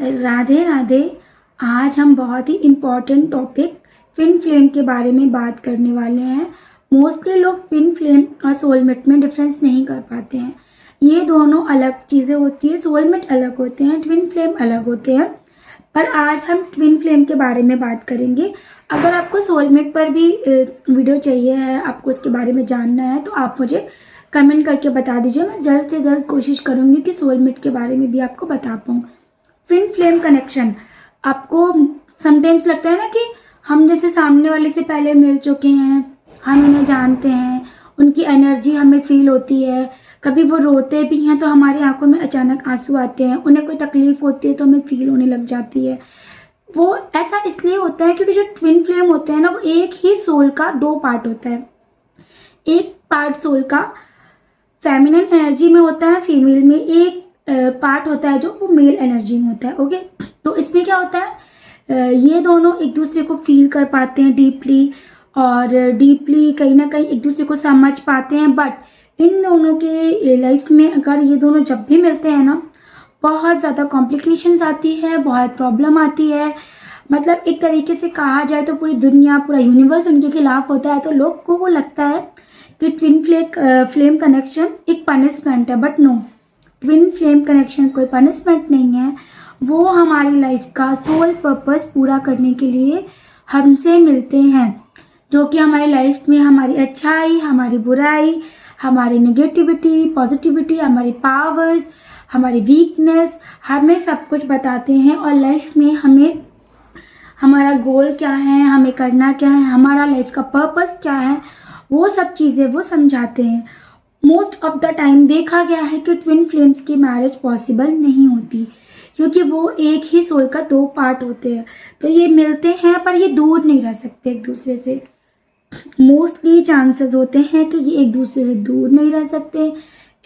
राधे राधे। आज हम बहुत ही इम्पॉर्टेंट टॉपिक ट्विन फ्लेम के बारे में बात करने वाले हैं। मोस्टली लोग ट्विन फ्लेम और सोलमेट में डिफरेंस नहीं कर पाते हैं। ये दोनों अलग चीज़ें होती है। सोलमेट अलग होते हैं, ट्विन फ्लेम अलग होते हैं। पर आज हम ट्विन फ्लेम के बारे में बात करेंगे। अगर आपको सोलमेट पर भी वीडियो चाहिए है, आपको उसके बारे में जानना है, तो आप मुझे कमेंट करके बता दीजिए। मैं जल्द से जल्द कोशिश करूँगी कि सोलमेट के बारे में भी आपको बता पाऊँ। ट्विन फ्लेम कनेक्शन, आपको समटाइम्स लगता है ना कि हम जैसे सामने वाले से पहले मिल चुके हैं, हम इन्हें जानते हैं, उनकी एनर्जी हमें फील होती है। कभी वो रोते भी हैं तो हमारी आंखों में अचानक आंसू आते हैं, उन्हें कोई तकलीफ होती है तो हमें फील होने लग जाती है। वो ऐसा इसलिए होता है क्योंकि जो ट्विन फ्लेम होते हैं ना, वो एक ही सोल का दो पार्ट होता है। एक पार्ट सोल का फेमिनिन एनर्जी में होता है, फीमेल में एक पार्ट होता है जो वो मेल एनर्जी में होता है। ओके, तो इसमें क्या होता है, ये दोनों एक दूसरे को फील कर पाते हैं डीपली, और डीपली कहीं ना कहीं एक दूसरे को समझ पाते हैं। बट इन दोनों के लाइफ में अगर ये दोनों जब भी मिलते हैं ना, बहुत ज़्यादा कॉम्प्लिकेशंस आती है, बहुत प्रॉब्लम आती है। मतलब एक तरीके से कहा जाए तो पूरी दुनिया, पूरा यूनिवर्स उनके खिलाफ होता है। तो लोग को वो लगता है कि ट्विन फ्लेम कनेक्शन एक पनिशमेंट है, but no, twin flame connection कोई पनिशमेंट नहीं है। वो हमारी लाइफ का सोल पर्पस पूरा करने के लिए हमसे मिलते हैं, जो कि हमारी लाइफ में हमारी अच्छाई, हमारी बुराई, हमारी नेगेटिविटी, पॉजिटिविटी, हमारी पावर्स, हमारी वीकनेस, हमें सब कुछ बताते हैं। और लाइफ में हमें हमारा गोल क्या है, हमें करना क्या है, हमारा लाइफ का पर्पस क्या है, वो सब चीज़ें वो समझाते हैं। मोस्ट ऑफ द टाइम देखा गया है कि ट्विन फ्लेम्स की मैरिज पॉसिबल नहीं होती, क्योंकि वो एक ही सोल का दो पार्ट होते हैं। तो ये मिलते हैं पर ये दूर नहीं रह सकते एक दूसरे से। मोस्टली चांसेस होते हैं कि ये एक दूसरे से दूर नहीं रह सकते।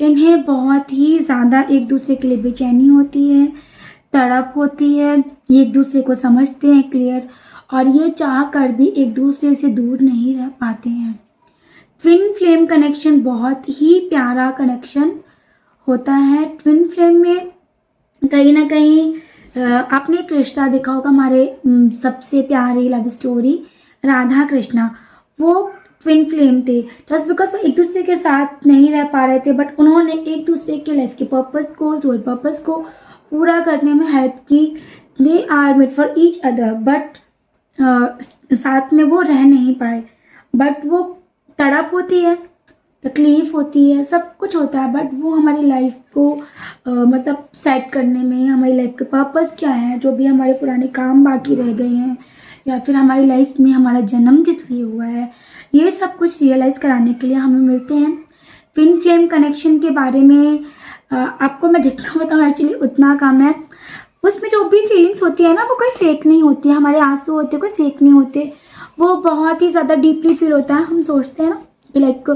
इन्हें बहुत ही ज़्यादा एक दूसरे के लिए बेचैनी होती है, तड़प होती है। ये एक दूसरे को समझते हैं क्लियर, और ये चाह कर भी एक दूसरे से दूर नहीं रह पाते हैं। ट्विन फ्लेम कनेक्शन बहुत ही प्यारा कनेक्शन होता है। ट्विन फ्लेम में कहीं ना कहीं आपने एक रिश्ता देखा होगा, हमारे सबसे प्यारी लव स्टोरी राधा कृष्णा, वो ट्विन फ्लेम थे। जस्ट बिकॉज वो एक दूसरे के साथ नहीं रह पा रहे थे, बट उन्होंने एक दूसरे के लाइफ के पर्पस को, सोल पर्पस को पूरा करने में हेल्प की। They are made for each other, but साथ में वो रह नहीं पाए। बट वो तड़प होती है, तकलीफ होती है, सब कुछ होता है, बट वो हमारी लाइफ को मतलब सेट करने में, हमारी लाइफ के पर्पस क्या है, जो भी हमारे पुराने काम बाकी रह गए हैं, या फिर हमारी लाइफ में हमारा जन्म किस लिए हुआ है, ये सब कुछ रियलाइज़ कराने के लिए हमें मिलते हैं। ट्विन फ्लेम कनेक्शन के बारे में आपको मैं जितना बताऊँ एक्चुअली उतना कम है। उसमें जो भी फीलिंग्स होती है ना, वो कोई फेक नहीं होती है। हमारे आंसू होते कोई फेक नहीं होते, वो बहुत ही ज़्यादा डीपली फील होता है। हम सोचते हैं ना कि लाइक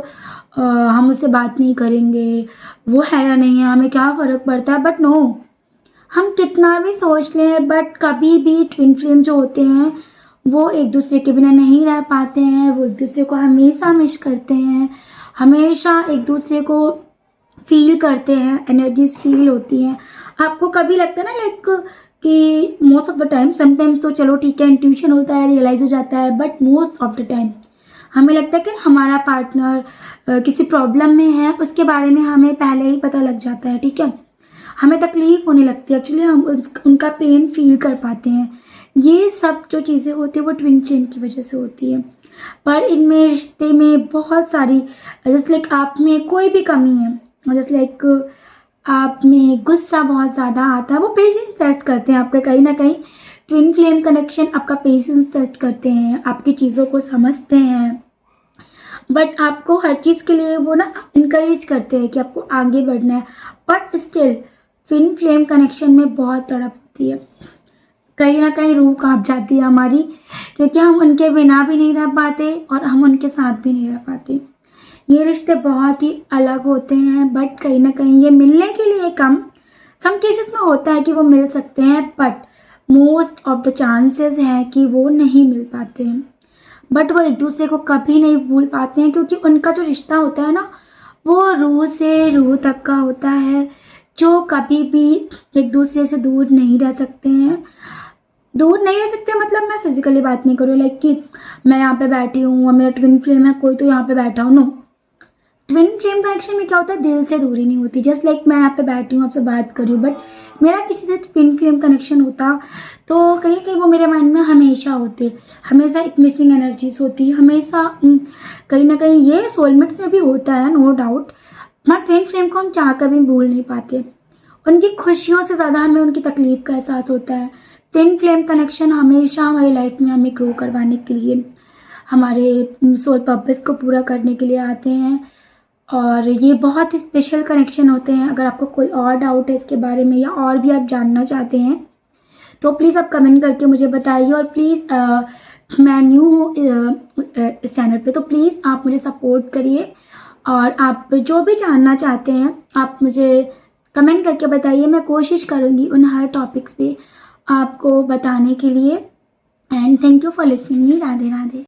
हम उससे बात नहीं करेंगे, वो है या नहीं है, हमें क्या फ़र्क पड़ता है। बट नो, हम कितना भी सोच लें, बट कभी भी ट्विन फ्लेम जो होते हैं वो एक दूसरे के बिना नहीं रह पाते हैं। वो एक दूसरे को हमेशा मिस करते हैं, हमेशा एक दूसरे को फील करते हैं, एनर्जीज फील होती हैं। आपको कभी लगता है ना लाइक कि most of the time, sometimes तो चलो ठीक है, इंट्यूशन होता है, रियलाइज हो जाता है, but most of the time हमें लगता है कि हमारा पार्टनर किसी प्रॉब्लम में है, उसके बारे में हमें पहले ही पता लग जाता है। ठीक है, हमें तकलीफ होने लगती है, एक्चुअली हम उनका पेन फील कर पाते हैं। ये सब जो चीज़ें होती है वो ट्विन फ्लेम की वजह से होती है। पर इनमें रिश्ते में बहुत सारी, जैसे लाइक आप में कोई भी कमी है, जैसे लाइक आप में गुस्सा बहुत ज़्यादा आता है, वो पेशेंस टेस्ट करते हैं आपका कहीं ना कहीं। ट्विन फ्लेम कनेक्शन आपका पेशेंस टेस्ट करते हैं, आपकी चीज़ों को समझते हैं, बट आपको हर चीज़ के लिए वो ना इनकरेज करते हैं कि आपको आगे बढ़ना है। But still twin flame connection में बहुत तड़प होती है, कहीं ना कहीं रूह कांप जाती है हमारी, क्योंकि हम उनके बिना भी नहीं रह पाते और हम उनके साथ भी नहीं रह पाते। ये रिश्ते बहुत ही अलग होते हैं, बट कहीं ना कहीं ये मिलने के लिए कम, सम केसेस में होता है कि वो मिल सकते हैं, but most of the chances हैं कि वो नहीं मिल पाते हैं। बट वो एक दूसरे को कभी नहीं भूल पाते हैं, क्योंकि उनका जो रिश्ता होता है ना, वो रूह से रूह तक का होता है। जो कभी भी एक दूसरे से दूर नहीं रह सकते हैं। दूर नहीं रह सकते मतलब मैं फिजिकली बात नहीं करूँ, लाइक कि मैं यहाँ पे बैठी हूँ और मेरा ट्विन फ्लेम है, कोई तो यहाँ पे बैठा हूँ, नो। ट्विन फ्लेम कनेक्शन में क्या होता है, दिल से दूरी नहीं होती। जस्ट लाइक मैं यहाँ पे बैठी हूँ, आपसे बात कर रही हूँ, बट मेरा किसी से ट्विन फ्लेम कनेक्शन होता तो कहीं ना कहीं वो मेरे माइंड में हमेशा होते, हमेशा एक मिसिंग एनर्जीज होती, हमेशा कहीं ना कहीं ये सोलमेट्स में भी होता है, no doubt. But twin flame को हम चाह कर भी भूल नहीं पाते। उनकी खुशियों से ज़्यादा हमें उनकी तकलीफ का एहसास होता है। ट्विन फ्लेम कनेक्शन हमेशा हमारी लाइफ में हमें ग्रो करवाने के लिए, हमारे सोल पर्पस को पूरा करने के लिए आते हैं। और ये बहुत ही स्पेशल कनेक्शन होते हैं। अगर आपको कोई और डाउट है इसके बारे में या और भी आप जानना चाहते हैं तो प्लीज़ आप कमेंट करके मुझे बताइए। और प्लीज़ मैं न्यू हूँ इस चैनल पे, तो प्लीज़ आप मुझे सपोर्ट करिए। और आप जो भी जानना चाहते हैं आप मुझे कमेंट करके बताइए, मैं कोशिश करूँगी उन हर टॉपिक्स पे आपको बताने के लिए। And thank you for listening me. Radhe Radhe.